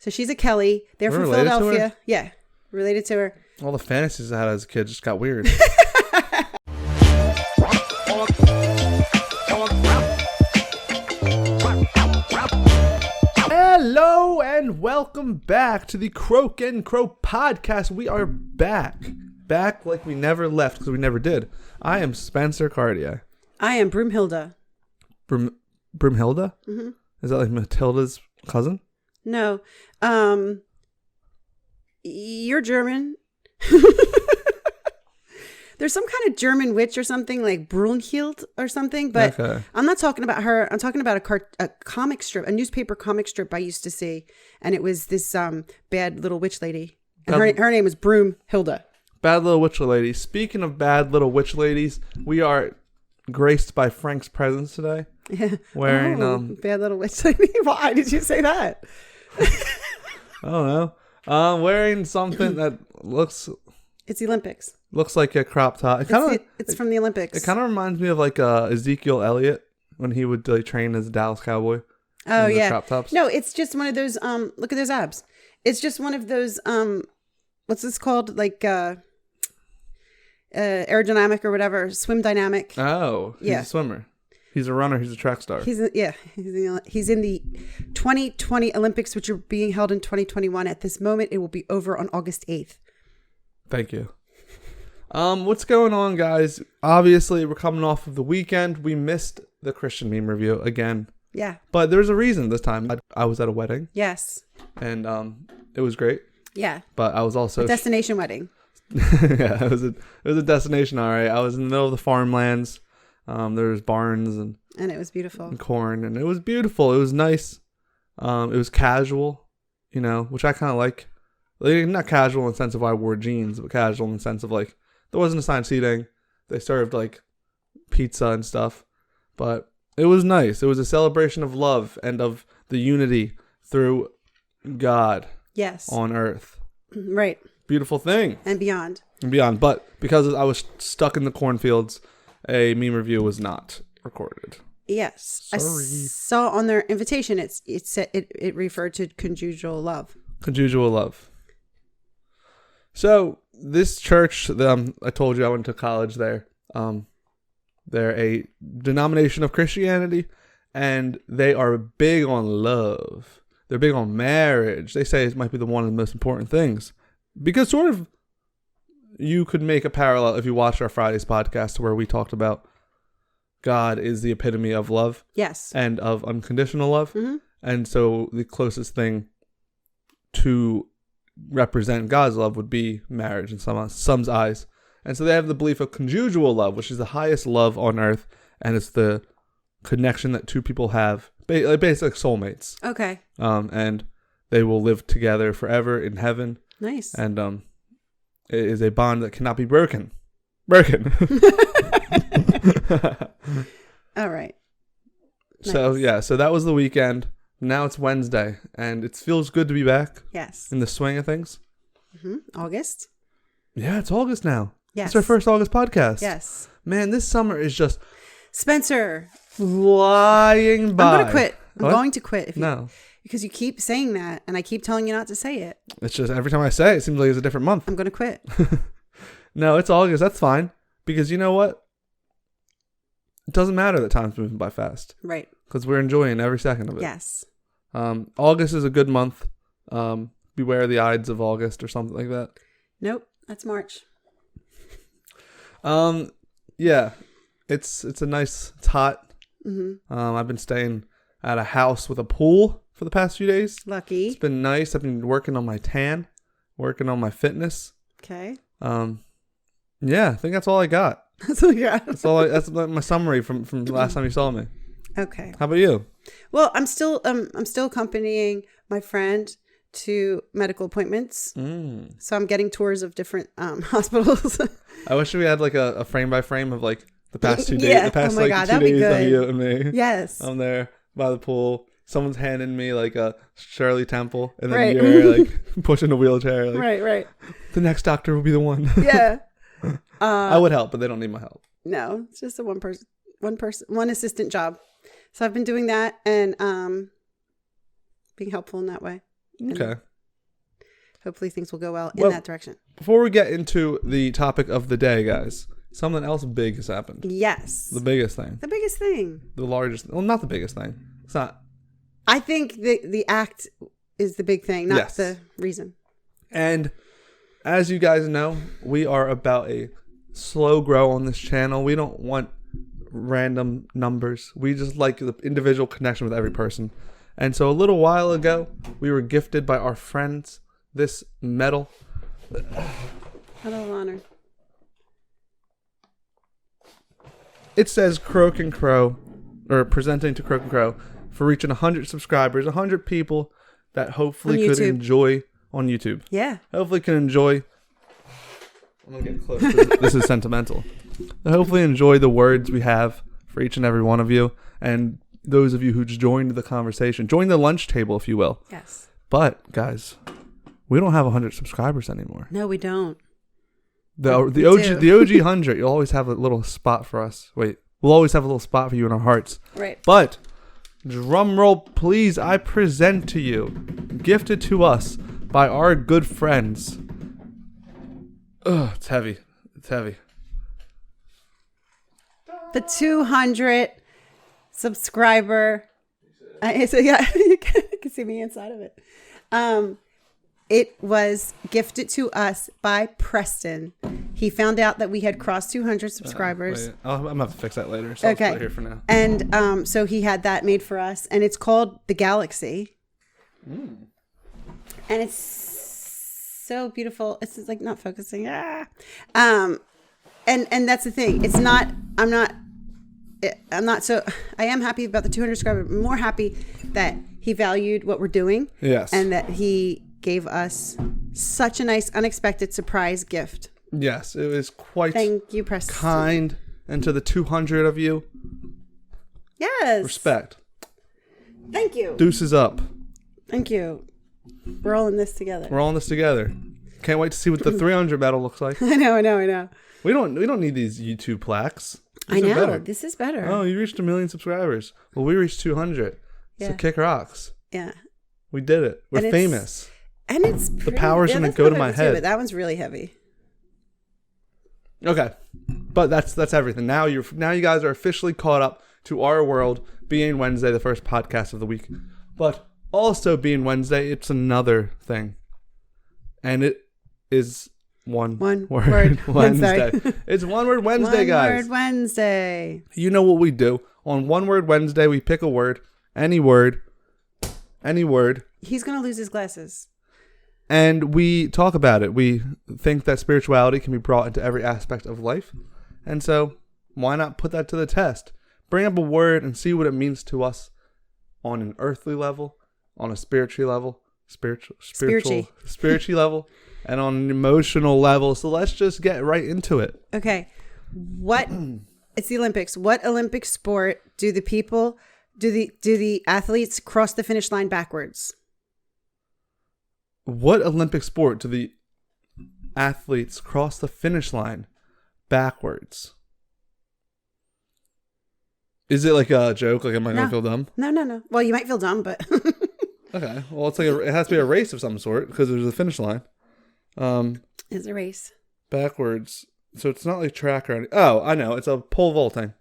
So she's a Kelly. They're from Philadelphia. Yeah, related to her. All the fantasies I had as a kid just got weird. Hello and welcome back to the Croak and Crow podcast. We are back like we never left because we never did. I am Spencer Cartier. I am Broomhilda. Broomhilda? Mm-hmm. Is that like Matilda's cousin? No. You're German. There's some kind of German witch or something like Brunhild or something, but okay. I'm not talking about her. I'm talking about a comic strip, a newspaper comic strip I used to see, and it was this bad little witch lady. And her name was Broomhilda. Bad little witch lady. Speaking of bad little witch ladies, we are graced by Frank's presence today. Yeah. Wearing bad little witch lady. Why did you say that? I don't know. Wearing something that looks. It's the Olympics. Looks like a crop top. It's from the Olympics. It kind of reminds me of like Ezekiel Elliott when he would train as a Dallas Cowboy. Oh yeah. Crop tops. No, it's just one of those. Look at those abs. It's just one of those. What's this called? Like aerodynamic or whatever. Swim dynamic. Oh, he's a swimmer. He's a runner. He's a track star. He's in the 2020 Olympics, which are being held in 2021. At this moment, it will be over on August 8th. Thank you. What's going on, guys? Obviously, we're coming off of the weekend. We missed the Christian meme review again. Yeah. But there's a reason this time. I was at a wedding. Yes. And it was great. Yeah. But I was also a destination wedding. Yeah, it was a destination. All right. I was in the middle of the farmlands. There was barns and it was beautiful. And corn, and it was beautiful. It was nice. It was casual, which I kind of like. Not casual in the sense of I wore jeans, but casual in the sense of like there wasn't assigned seating. They served like pizza and stuff, but it was nice. It was a celebration of love and of the unity through God. Yes. On earth. Right. Beautiful thing. And beyond. But because I was stuck in the cornfields, a meme review was not recorded. Yes. Sorry. I saw on their invitation it referred to conjugal love. Conjugal love. So this church, I told you I went to college there. They're a denomination of Christianity, and they are big on love. They're big on marriage. They say it might be one of the most important things. Because sort of you could make a parallel if you watched our Friday's podcast where we talked about God is the epitome of love. Yes. And of unconditional love. Mm-hmm. And so the closest thing to represent God's love would be marriage in some's eyes. And so they have the belief of conjugal love, which is the highest love on earth. And it's the connection that two people have, basically like soulmates. Okay. And they will live together forever in heaven. Nice. And it is a bond that cannot be broken. All right. Nice. So that was the weekend. Now it's Wednesday, and it feels good to be back. Yes. In the swing of things. Mm-hmm. August. Yeah, it's August now. Yes. It's our first August podcast. Yes. Man, this summer is just Spencer flying by. I'm going to quit. I'm going to quit. No. Because you keep saying that, and I keep telling you not to say it. It's just every time I say it, it seems like it's a different month. I'm going to quit. No, it's August. That's fine. Because you know what? It doesn't matter that time's moving by fast. Right. Because we're enjoying every second of it. Yes. August is a good month. Beware the Ides of August or something like that. Nope. That's March. Yeah. It's hot. Mm-hmm. I've been staying at a house with a pool for the past few days. Lucky. It's been nice. I've been working on my tan, working on my fitness. Okay. Yeah, I think that's all I got. That's all you got. That's my summary from the last time you saw me. Okay. How about you? Well, I'm still accompanying my friend to medical appointments. So I'm getting tours of different hospitals. I wish we had like a frame by frame of like the past 2 days. Yeah. The past oh my God, 2 that'd be days good. of you and me. Yes. I'm there by the pool. Someone's handing me like a Shirley Temple, and then right. you're like pushing a wheelchair. Like, right. The next doctor will be the one. Yeah. I would help, but they don't need my help. No, it's just a one assistant job. So I've been doing that and being helpful in that way. Okay. Hopefully things will go well in that direction. Before we get into the topic of the day, guys, something else big has happened. Yes. The biggest thing. The biggest thing. The largest. Well, not the biggest thing. It's not. I think the act is the big thing, not the reason. And as you guys know, we are about a slow grow on this channel. We don't want random numbers. We just like the individual connection with every person. And so a little while ago, we were gifted by our friends this medal. Medal of Honor. It says Croak and Crow, or presenting to Croak and Crow, for reaching 100 subscribers, 100 people that hopefully could enjoy on YouTube. Yeah. Hopefully can enjoy. I'm going to get close. This is sentimental. Hopefully enjoy the words we have for each and every one of you. And those of you who joined the conversation. Join the lunch table, if you will. Yes. But, guys, we don't have 100 subscribers anymore. No, we don't. The OG 100, you'll always have a little spot for us. Wait, we'll always have a little spot for you in our hearts. Right. But, drum roll, please, I present to you, gifted to us by our good friends. Ugh, it's heavy. It's heavy. The 200 subscriber. So yeah, you can see me inside of it. It was gifted to us by Preston. He found out that we had crossed 200 subscribers. I'm going to have to fix that later. So okay. I'll put it here for now. And so he had that made for us. And it's called The Galaxy. And it's so beautiful. It's like not focusing. And that's the thing. It's not, I am happy about the 200 subscribers. I'm more happy that he valued what we're doing. Yes. And that he gave us such a nice unexpected surprise gift. Yes, it was quite Thank you, Preston. kind. And to the 200 of you, yes, respect. Thank you. Deuces up. Thank you. We're all in this together. We're all in this together. Can't wait to see what the 300 medal looks like. I know. We don't need these YouTube plaques. I know. This is better. Oh, you reached 1 million subscribers. Well, we reached 200. Yeah. So kick rocks. Yeah. We did it. We're famous. And it's pretty, the power's gonna go to my head. But that one's really heavy. Okay, but that's everything. Now you guys are officially caught up to our world. Being Wednesday, the first podcast of the week, but also being Wednesday, it's another thing, and it is one word Wednesday. It's One Word Wednesday, guys. One Word Wednesday. You know what we do on One Word Wednesday? We pick a word, any word. He's gonna lose his glasses. And we talk about it. We think that spirituality can be brought into every aspect of life. And so why not put that to the test? Bring up a word and see what it means to us on an earthly level, on a spiritual level, spiritual level, and on an emotional level. So let's just get right into it. Okay. It's the Olympics. What Olympic sport do the athletes cross the finish line backwards? What Olympic sport do the athletes cross the finish line backwards? Is it like a joke? Like, am I going to feel dumb? No. Well, you might feel dumb, but... Okay. Well, it's like it has to be a race of some sort because there's a finish line. It's a race. Backwards. So it's not like track or anything. Oh, I know. It's a pole vaulting.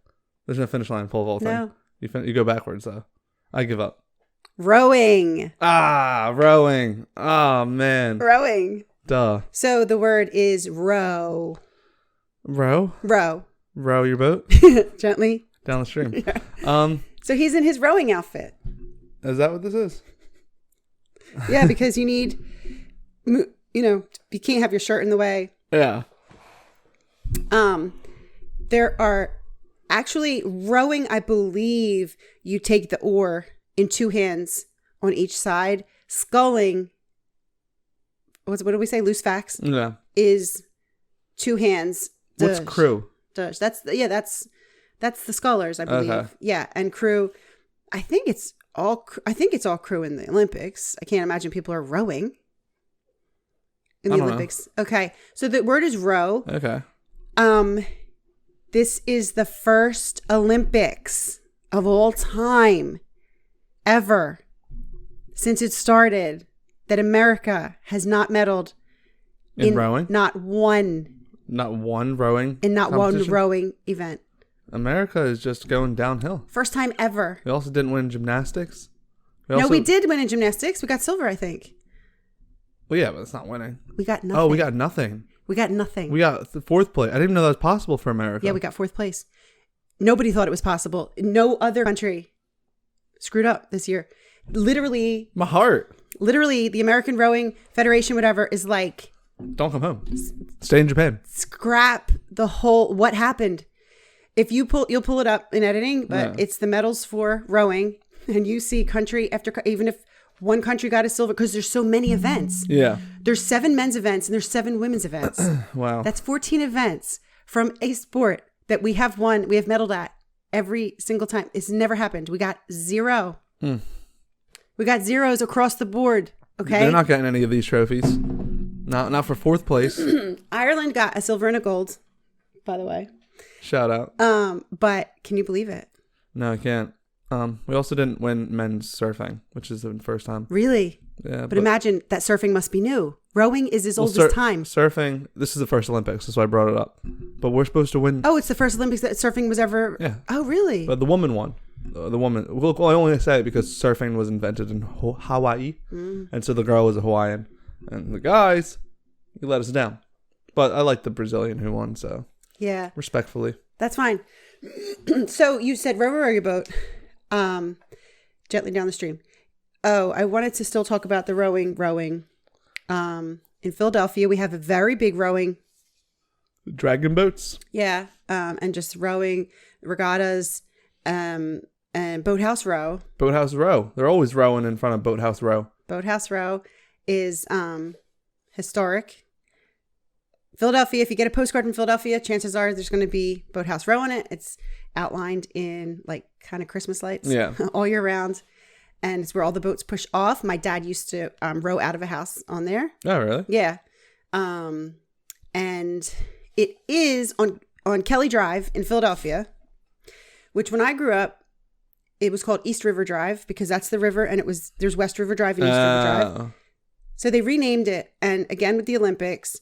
There's no finish line pole vaulting. No. You go backwards, though. I give up. Rowing. Rowing. Oh, man. Rowing. Duh. So the word is row. Row? Row. Row your boat? Gently. Down the stream. Yeah. So he's in his rowing outfit. Is that what this is? Yeah, because you need, you can't have your shirt in the way. Yeah. There are actually rowing, I believe you take the oar in two hands on each side. Sculling, what do we say? Loose facts? Yeah. Is two hands. What's crew? That's the scullers, I believe. Okay. Yeah, and crew. I think it's all crew in the Olympics. I can't imagine people are rowing in the Olympics. Know. Okay, so the word is row. Okay. This is the first Olympics of all time, ever, since it started that America has not medaled in rowing? Not one rowing in not one rowing event. America is just going downhill. First time ever. We also didn't win gymnastics. We did win in gymnastics. We got silver, I think. Well, yeah, but it's not winning. We got nothing. Oh, we got nothing. We got nothing. We got the 4th place. I didn't even know that was possible for America. Yeah, we got 4th place. Nobody thought it was possible. No other country screwed up this year. Literally. My heart. Literally, the American Rowing Federation, whatever, is like... Don't come home. Stay in Japan. Scrap the whole... What happened? If you'll pull it up in editing, but it's the medals for rowing, and you see country after, even if one country got a silver, because there's so many events. Yeah. There's 7 men's events and there's 7 women's events. Wow. That's 14 events from a sport that we have medaled at every single time. It's never happened. We got 0. We got zeros across the board. Okay. They're not getting any of these trophies. Not for 4th place. Ireland got a silver and a gold, by the way. Shout out. But can you believe it? No, I can't. We also didn't win men's surfing, which is the first time. Really? Yeah. But imagine that surfing must be new. Rowing is as old as time. Surfing, this is the first Olympics. That's why I brought it up. But we're supposed to win. Oh, it's the first Olympics that surfing was ever. Yeah. Oh, really? But the woman won. The woman. Well, I only say it because surfing was invented in Hawaii. And so the girl was a Hawaiian. And the guys, you let us down. But I like the Brazilian who won, so. Yeah. Respectfully. That's fine. So you said row your boat gently down the stream. Oh, I wanted to still talk about the rowing. In Philadelphia, we have a very big rowing. Dragon boats? Yeah. And just rowing, regattas, and Boathouse Row. Boathouse Row. They're always rowing in front of Boathouse Row. Boathouse Row is historic. Philadelphia, if you get a postcard from Philadelphia, chances are there's going to be Boathouse Row on it. It's outlined in like kind of Christmas lights all year round. And it's where all the boats push off. My dad used to row out of a house on there. Oh, really? Yeah. And it is on Kelly Drive in Philadelphia, which when I grew up, it was called East River Drive because that's the river. And there's West River Drive and East River Drive. So they renamed it. And again, with the Olympics,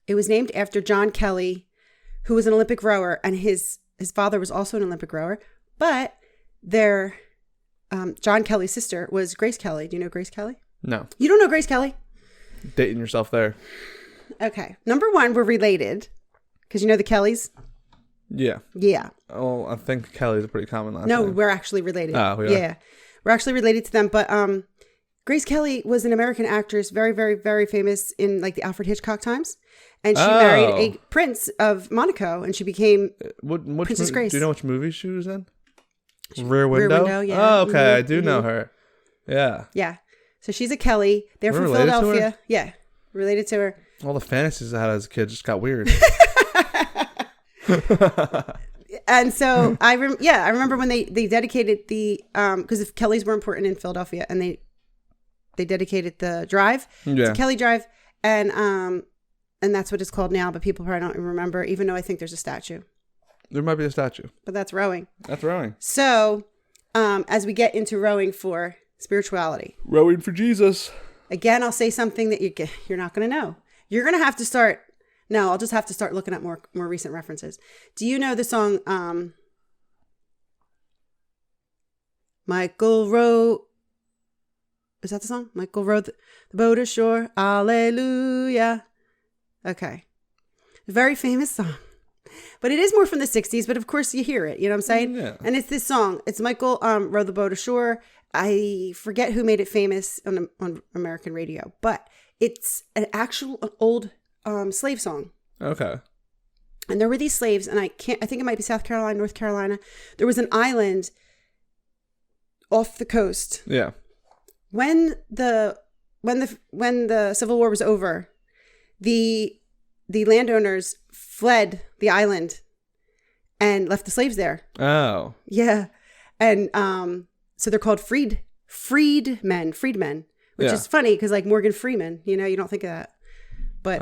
it was named after John Kelly, who was an Olympic rower, and his father was also an Olympic rower. But their John Kelly's sister was Grace Kelly. Do you know Grace Kelly? No. You don't know Grace Kelly? Dating yourself there. Okay. Number one, we're related because you know the Kellys. Yeah. Yeah. Oh, I think Kelly's a pretty common last No, name. we're actually related. Oh, yeah. We're actually related to them, but Grace Kelly was an American actress, very, very, very famous in like the Alfred Hitchcock times. And she married a prince of Monaco, and she became Princess Grace. Do you know which movie she was in? Rear Window? Rear Window, yeah. Oh, okay. Mm-hmm. I do know her. Yeah. Yeah. So she's a Kelly. They're from related Philadelphia. To her? Yeah. Related to her. All the fantasies I had as a kid just got weird. And so I remember when they dedicated the because if Kellys were important in Philadelphia, and they dedicated the drive to Kelly Drive, and that's what it's called now, but people probably don't remember, even though I think there's a statue. There might be a statue. But that's rowing. That's rowing. So as we get into rowing for spirituality. Rowing for Jesus. Again, I'll say something that you're not going to know. You're going to have to start. No, I'll just have to start looking at more recent references. Do you know the song Michael Row? Is that the song? Michael rowed the boat ashore. Alleluia. Okay. Very famous song. But it is more from the 60s, but of course you hear it. You know what I'm saying? Yeah. And it's this song. It's Michael rowed the boat ashore. I forget who made it famous on American radio, but it's an old slave song. Okay. And there were these slaves, and I think it might be South Carolina, North Carolina. There was an island off the coast. Yeah. When the Civil War was over, the landowners fled the island and left the slaves there. Oh. Yeah. And so they're called freedmen, which is funny because like Morgan Freeman, you know, you don't think of that. But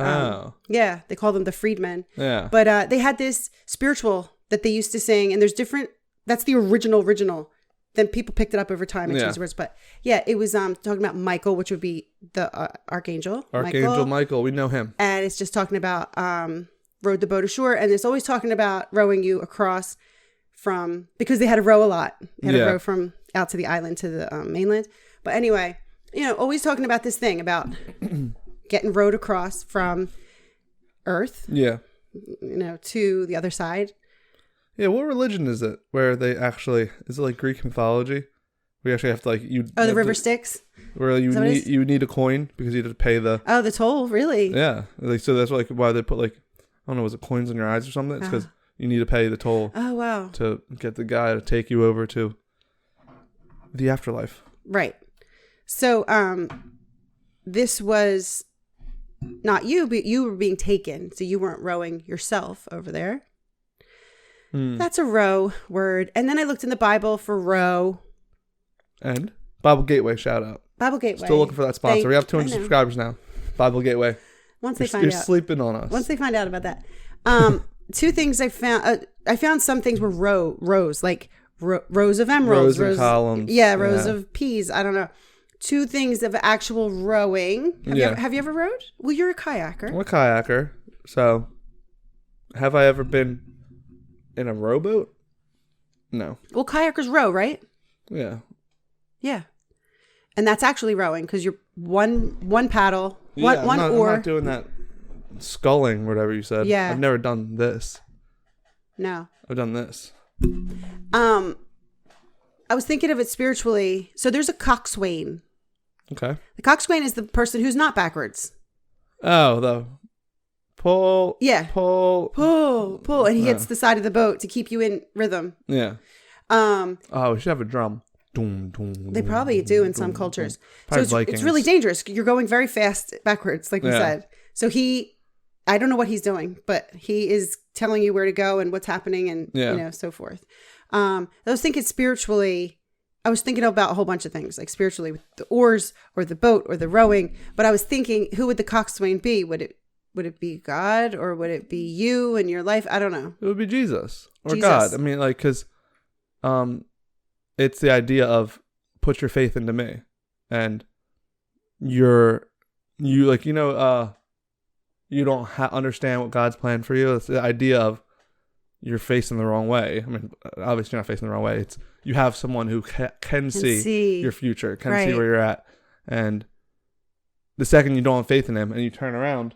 yeah, they call them the freedmen. Yeah. But they had this spiritual that they used to sing, and there's different. That's the original. then people picked it up over time and changed the words. But yeah, it was talking about Michael, which would be the archangel. Archangel Michael, we know him. And it's just talking about rowed the boat ashore, and it's always talking about rowing you across from, because they had to row a lot. They had to row from out to the island to the mainland. But anyway, always talking about this thing about getting rowed across from Earth. Yeah. To the other side. Yeah, what religion is it where they actually, is it like Greek mythology? We actually have to the river Styx? Where you need a coin because you have to pay the... Oh, the toll, really? Yeah. So that's why they put I don't know, was it coins in your eyes or something? It's because you need to pay the toll. Oh, wow. To get the guy to take you over to the afterlife. Right. So, this was not you, but you were being taken. So you weren't rowing yourself over there. That's a row word. And then I looked in the Bible for row. And Bible Gateway, shout out. Bible Gateway. Still looking for that sponsor. We have 200 subscribers now. Bible Gateway. Once they find out. You're sleeping on us. Once they find out about that. Two things I found. I found some things were rows, like rows of emeralds. Rows and columns. Yeah, rows of peas. I don't know. Two things of actual rowing. Have you ever rowed? Well, you're a kayaker. I'm a kayaker. So, have I ever been in a rowboat? No. Well, kayakers row, right? Yeah. Yeah. And that's actually rowing because you're one paddle, one oar. I'm not doing that sculling, whatever you said. Yeah. I've never done this. No. I've done this. I was thinking of it spiritually. So there's a coxswain. Okay. The coxswain is the person who's not backwards. Oh, the pull. Yeah. Pull. And he hits the side of the boat to keep you in rhythm. Yeah. We should have a drum. They probably do in some cultures. So it's really dangerous. You're going very fast backwards, like we said. So I don't know what he's doing, but he is telling you where to go and what's happening and so forth. I was thinking spiritually, I was thinking about a whole bunch of things, like spiritually with the oars or the boat or the rowing. But I was thinking, who would the coxswain be? Would it be God or would it be you and your life? I don't know. It would be Jesus or God. I mean, because it's the idea of put your faith into me, and you don't understand what God's plan for you. It's the idea of you're facing the wrong way. I mean, obviously you're not facing the wrong way. It's you have someone who can see your future, can see where you're at, and the second you don't have faith in him and you turn around,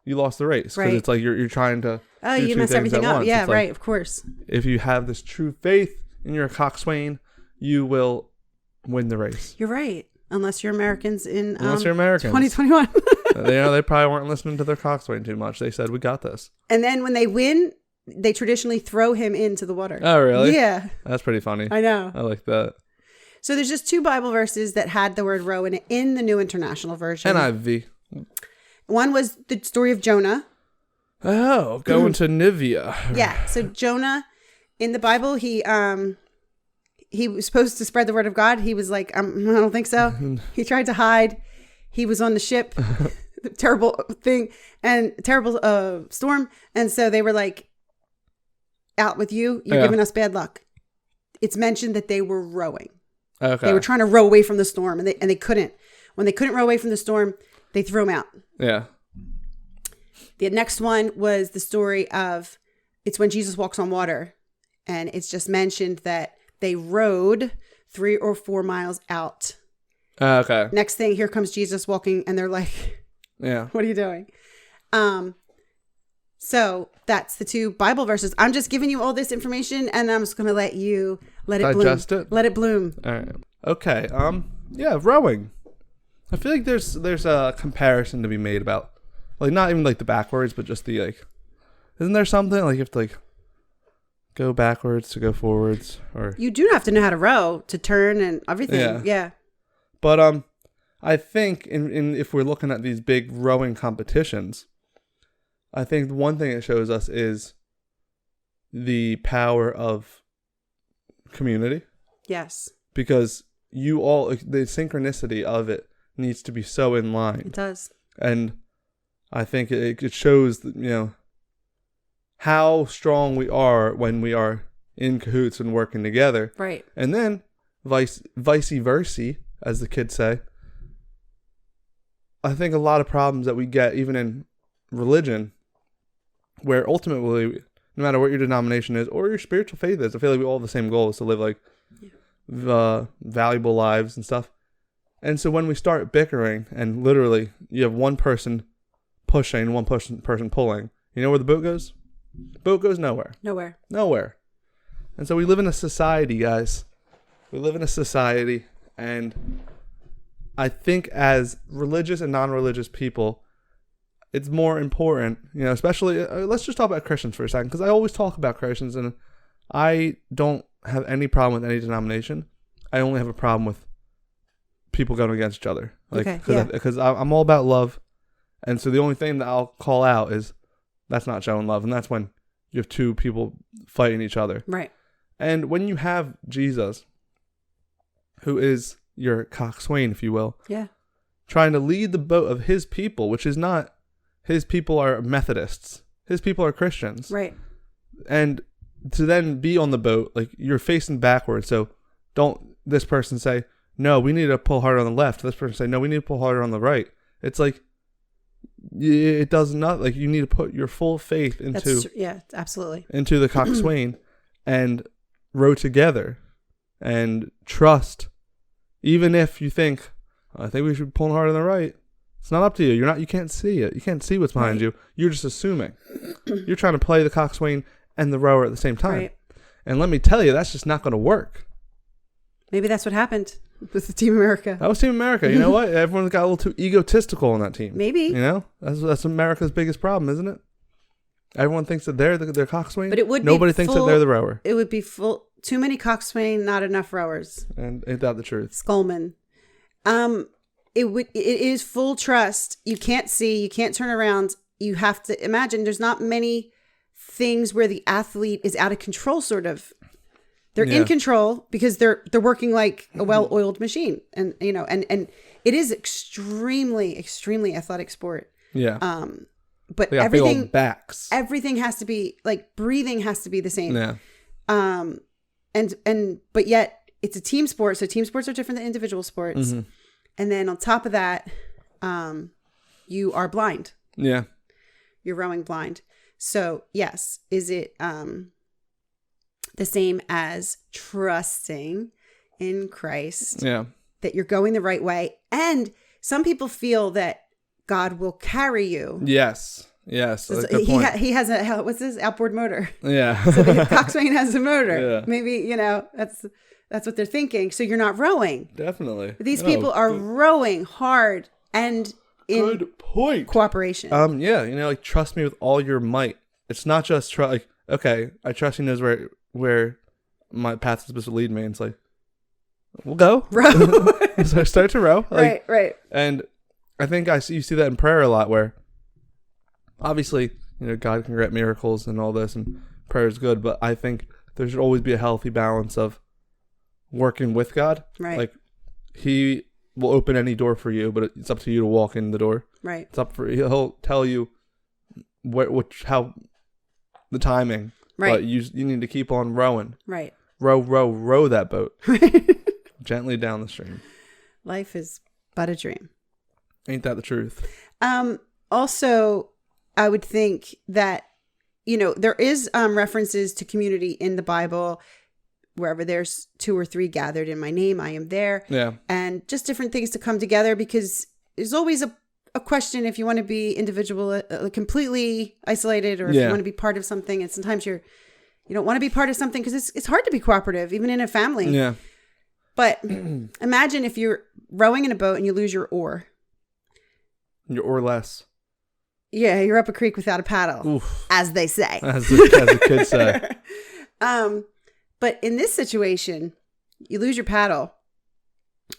you lost the race because it's like you're trying to. Oh, you mess everything up. Yeah, right. Of course. If you have this true faith and you're a coxswain, you will win the race. You're right. Unless you're Americans in 2021. They probably weren't listening to their coxswain too much. They said, we got this. And then when they win, they traditionally throw him into the water. Oh, really? Yeah. That's pretty funny. I know. I like that. So there's just 2 Bible verses that had the word row in it in the New International Version. NIV. One was the story of Jonah. Oh, going to Nineveh. Yeah. So Jonah, in the Bible, he was supposed to spread the word of God. He was like, I don't think so. He tried to hide. He was on the ship. Terrible thing and terrible storm. And so they were like, out with you. You're giving us bad luck. It's mentioned that they were rowing. Okay. They were trying to row away from the storm and they couldn't. When they couldn't row away from the storm, they threw him out. Yeah. The next one was the story of, it's when Jesus walks on water. And it's just mentioned that they rowed 3 or 4 miles out. Okay. Next thing, here comes Jesus walking, and they're like, "Yeah, what are you doing?" So that's the 2 Bible verses. I'm just giving you all this information, and I'm just going to let it digest bloom. Let it bloom. All right. Okay. Yeah, rowing. I feel like there's a comparison to be made about, like, not even like the backwards, but just the like. Isn't there something like you have to like go backwards to go forwards, or you do have to know how to row to turn and everything. Yeah. But I think in if we're looking at these big rowing competitions, I think one thing it shows us is the power of community. Yes. Because the synchronicity of it needs to be so in line. It does. And I think it shows, how strong we are when we are in cahoots and working together. Right. And then vice versa, as the kids say. I think a lot of problems that we get even in religion, where ultimately, no matter what your denomination is or your spiritual faith is, I feel like we all have the same goal, is to live like valuable lives and stuff. And so when we start bickering and literally you have one person pushing and one person pulling, you know where the boat goes? Boat goes nowhere. Nowhere. And so we live in a society, guys. We live in a society, and I think as religious and non-religious people, it's more important, especially, let's just talk about Christians for a second, because I always talk about Christians, and I don't have any problem with any denomination. I only have a problem with people going against each other. Because I'm all about love, and so the only thing that I'll call out is that's not showing love, and that's when you have two people fighting each other. Right. And when you have Jesus, who is your coxswain, if you will, trying to lead the boat of his people, which is not, his people are Methodists, his people are Christians. Right. And to then be on the boat, like, you're facing backwards, so don't this person say, no, we need to pull harder on the left. This person say, no, we need to pull harder on the right. It's like, it does not, like, you need to put your full faith into absolutely into the coxswain and row together and trust. Even if you think, I think we should be pulling harder on the right, it's not up to you. You can't see it. You can't see what's behind you. You're just assuming. You're trying to play the coxswain and the rower at the same time. Right. And let me tell you, that's just not going to work. Maybe that's what happened with the Team America. That was Team America. You know what? Everyone got a little too egotistical on that team. Maybe. That's America's biggest problem, isn't it? Everyone thinks that they're the coxswain. But it would Nobody thinks that they're the rower. It would be full. Too many coxswain, not enough rowers. And ain't that the truth? Scullman. It is full trust. You can't see. You can't turn around. You have to imagine. There's not many things where the athlete is out of control. Sort of. They're in control because they're working like a well-oiled machine, and and it is extremely athletic sport. Yeah. But everything backs. Everything has to be like breathing has to be the same. Yeah. But yet it's a team sport. So team sports are different than individual sports. Mm-hmm. And then on top of that, you are blind. Yeah. You're rowing blind. So yes, is it the same as trusting in Christ? Yeah. That you're going the right way. And some people feel that God will carry you. Yes. Yes. So he has what's his outboard motor? Yeah. So the coxswain has a motor. Yeah. Maybe, that's what they're thinking. So you're not rowing. Definitely. These people are rowing hard and in good point. Cooperation. Yeah. Trust me with all your might. It's not just okay, I trust he knows where my path is supposed to lead me. And it's like, we'll go. Row. So I start to row. Right. And I think you see that in prayer a lot, where obviously, God can grant miracles and all this, and prayer is good, but I think there should always be a healthy balance of working with God. Right. Like, he will open any door for you, but it's up to you to walk in the door. Right. He'll tell you how the timing. Right. But you need to keep on rowing. Right. Row that boat. Gently down the stream. Life is but a dream. Ain't that the truth? Also, I would think that, there is references to community in the Bible. Wherever there's 2 or 3 gathered in my name, I am there. Yeah. And just different things to come together, because there's always a question if you want to be individual, completely isolated, or if you want to be part of something. And sometimes you don't want to be part of something because it's hard to be cooperative, even in a family. Yeah. But imagine if you're rowing in a boat and you lose your oar. Your oarless. Yeah, you're up a creek without a paddle, oof. As they say. As the kids say. But in this situation, you lose your paddle.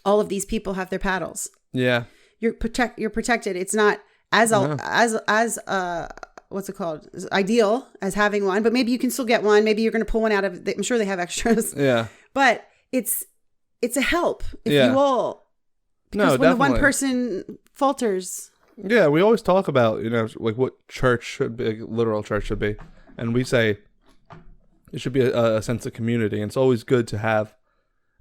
All of these people have their paddles. Yeah. You're protected. It's not as what's it called? It's ideal as having one, but maybe you can still get one. Maybe you're going to pull one out of. I'm sure they have extras. Yeah. But it's a help if you will. Because when the one person falters. Yeah, we always talk about like what church should be, like literal church should be, and we say it should be a sense of community. And it's always good to have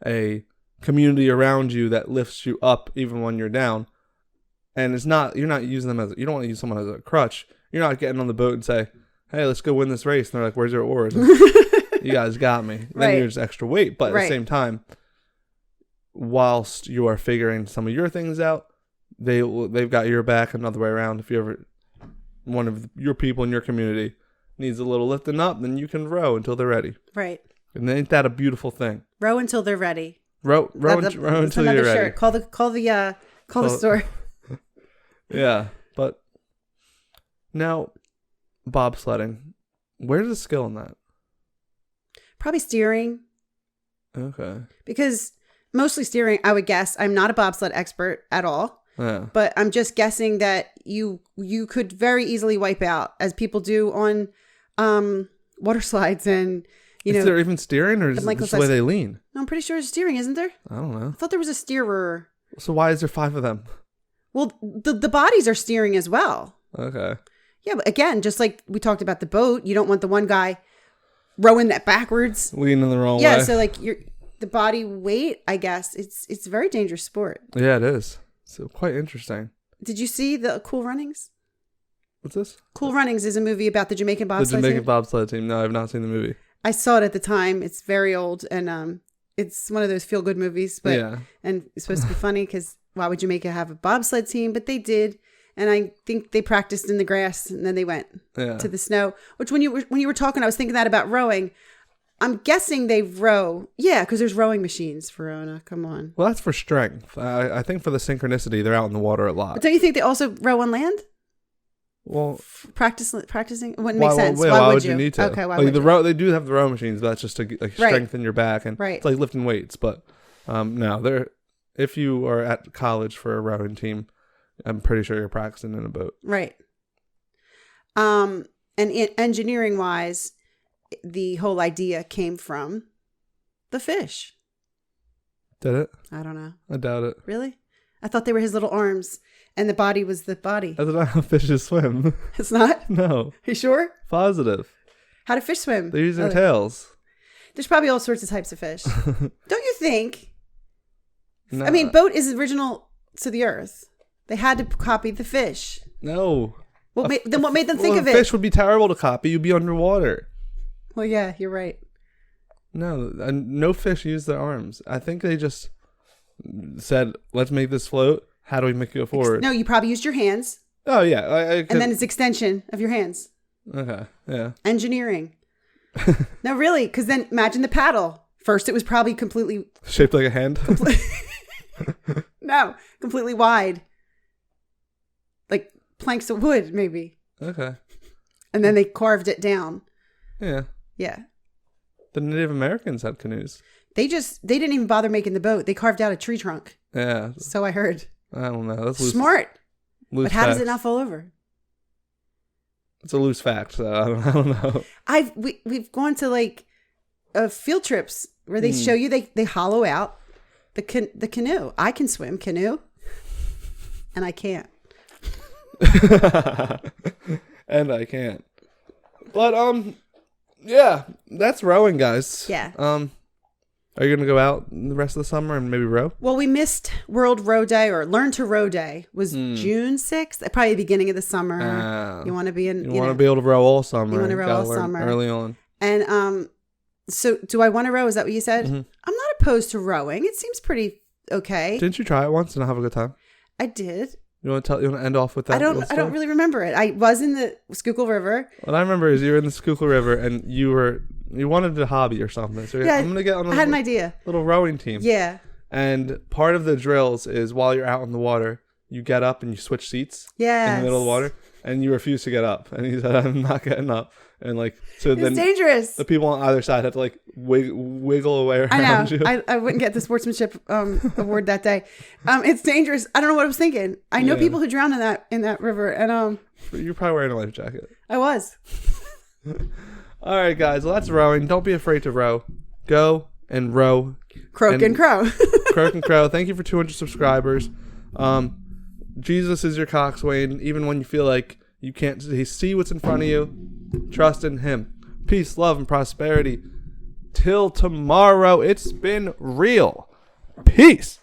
a community around you that lifts you up even when you're down. And you're not using them you don't want to use someone as a crutch. You're not getting on the boat and say, hey, let's go win this race. And they're like, where's your oars? You guys got me. Then you're just extra weight. But at the same time, whilst you are figuring some of your things out, they've got your back another way around. If you ever, one of your people in your community needs a little lifting up, then you can row until they're ready. Right. And ain't that a beautiful thing? Row until they're ready. Row until you're ready. Shirt. Call the store. Yeah, but now bobsledding. Where's the skill in that? Probably steering. Okay. Because mostly steering, I would guess. I'm not a bobsled expert at all. Yeah. But I'm just guessing that you could very easily wipe out, as people do on water slides and, Is there even steering, or is it just the way they lean? No, I'm pretty sure there's steering, isn't there? I don't know. I thought there was a steerer. So why is there 5 of them? Well, the bodies are steering as well. Okay. Yeah, but again, just like we talked about the boat, you don't want the one guy rowing that backwards. Leaning the wrong way. Yeah, so like the body weight, I guess, it's a very dangerous sport. Yeah, it is. So quite interesting. Did you see the Cool Runnings? What's this? Cool Runnings is a movie about the Jamaican bobsled team. The Jamaican bobsled team. No, I've not seen the movie. I saw it at the time. It's very old, and it's one of those feel-good movies. But yeah. And it's supposed to be funny because why would Jamaica have a bobsled team? But they did, and I think they practiced in the grass, and then they went to the snow. Which when you were talking, I was thinking that about rowing. I'm guessing they row. Yeah, because there's rowing machines, Verona. Come on. Well, that's for strength. I think for the synchronicity, they're out in the water a lot. But don't you think they also row on land? Well, practicing it wouldn't make sense. Why would you need to? Okay, why like would you? They do have the row machines, but that's just to strengthen your back and it's like lifting weights. But no, if you are at college for a rowing team, I'm pretty sure you're practicing in a boat. Right. And engineering wise, the whole idea came from the fish. Did it? I don't know. I doubt it. Really? I thought they were his little arms and the body was the body. That's not how fishes swim. It's not? No. Are you sure? Positive. How do fish swim? They use their tails. There's probably all sorts of types of fish. Don't you think? No. I mean, boat is original to the earth. They had to copy the fish. No. What made them think of it? Fish would be terrible to copy. You'd be underwater. Well, yeah, you're right. No fish use their arms. I think they just said, let's make this float. How do we make it go forward? No, you probably used your hands. Oh, yeah. And then it's extension of your hands. Okay, yeah. Engineering. No, really, because then imagine the paddle. First, it was probably completely... shaped like a hand? No, completely wide. Like planks of wood, maybe. Okay. And then they carved it down. Yeah. Yeah. The Native Americans had canoes. They didn't even bother making the boat. They carved out a tree trunk. Yeah. So I heard. I don't know. That's loose. Smart. Loose but how does it not fall over? It's a loose fact, so I don't know. We've gone to like field trips where they show you they hollow out the canoe. I can swim canoe, and I can't. And I can't. But yeah, that's rowing, guys. Yeah. Are you gonna go out the rest of the summer and maybe row? Well, we missed World Row Day or Learn to Row Day was June 6th, probably the beginning of the summer. You want to be You want to be able to row all summer. You want to row all summer early on. And so do I want to row? Is that what you said? Mm-hmm. I'm not opposed to rowing. It seems pretty okay. Didn't you try it once and have a good time? I did. You want to end off with that? I don't really remember it. I was in the Schuylkill River. What I remember is you were in the Schuylkill River and you wanted a hobby or something. So yeah, I'm gonna get on. I had an idea. Little rowing team. Yeah. And part of the drills is while you're out in the water, you get up and you switch seats. Yes. In the middle of the water, and you refuse to get up. And he said, "I'm not getting up." And so it's then dangerous. The people on either side have to wiggle away around I know. you. I wouldn't get the sportsmanship award that day. It's dangerous. I don't know what I was thinking. I know people who drown in that river, and you're probably wearing a life jacket. I was. All right, guys. Well, that's rowing. Don't be afraid to row. Go and row. Croak and crow. Croak and crow. Thank you for 200 subscribers. Jesus is your coxswain, even when you feel like you can't see what's in front of you. Trust in him. Peace, love, and prosperity. Till tomorrow. It's been real. Peace.